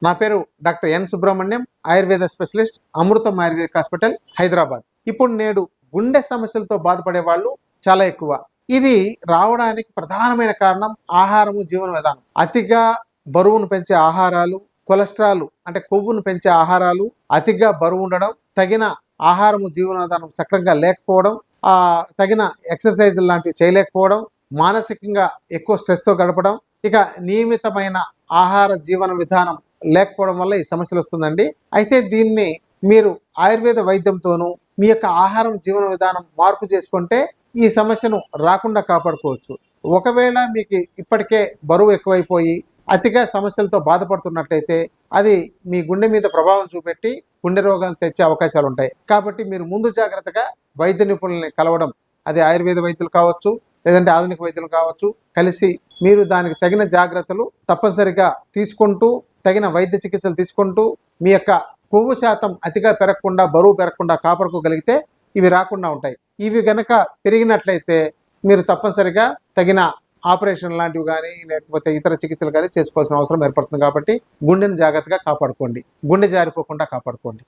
నా పేరు doctor N Subrahmanyam, Ayurveda specialist, Amrutham Ayurvedic hospital, Hyderabad. ఇప్పుడు నేడు గుండె సమస్యలతో బాధపడే వాళ్ళు చాలా ఎక్కువ. ఇది రావడానికి ప్రధానమైన కారణం ఆహారము, జీవన విధానం. అతిగా బరువును పెంచే ఆహారాలు, కొలెస్ట్రాల్ అంటే కొవ్వును పెంచే ఆహారాలు, అతిగా బరువు ఉండడం, తగిన ఆహారము, జీవన విధానం సక్రమంగా లేకపోవడం, తగిన ఎక్సర్సైజ్ లాంటివి చేయలేకపోవడం, మానసికంగా ఎక్కువ స్ట్రెస్తో గడపడం, ఇక నియమితమైన ఆహార జీవన విధానం లేకపోవడం వల్ల ఈ సమస్యలు వస్తుందండి. అయితే దీన్ని మీరు ఆయుర్వేద వైద్యంతోనూ మీ యొక్క ఆహారం, జీవన విధానం మార్పు చేసుకుంటే ఈ సమస్యను రాకుండా కాపాడుకోవచ్చు. ఒకవేళ మీకు ఇప్పటికే బరువు ఎక్కువైపోయి అతిగా సమస్యలతో బాధపడుతున్నట్లయితే అది మీ గుండె మీద ప్రభావం చూపెట్టి గుండె రోగాలు తెచ్చే అవకాశాలు ఉంటాయి. కాబట్టి మీరు ముందు జాగ్రత్తగా వైద్య నిపుణుల్ని కలవడం, అది ఆయుర్వేద వైద్యులు కావచ్చు, లేదంటే ఆధునిక వైద్యులు కావచ్చు, కలిసి మీరు దానికి తగిన జాగ్రత్తలు తప్పనిసరిగా తీసుకుంటూ, తగిన వైద్య చికిత్సలు తీసుకుంటూ మీ యొక్క కొవ్వు శాతం అతిగా పెరగకుండా, బరువు పెరగకుండా కాపాడుకోగలిగితే ఇవి రాకుండా ఉంటాయి. ఇవి గనక పెరిగినట్లయితే మీరు తప్పనిసరిగా తగిన ఆపరేషన్ లాంటివి కానీ, లేకపోతే ఇతర చికిత్సలు కానీ చేసుకోవాల్సిన అవసరం ఏర్పడుతుంది. కాబట్టి గుండెని జాగ్రత్తగా కాపాడుకోండి, గుండె జారిపోకుండా కాపాడుకోండి.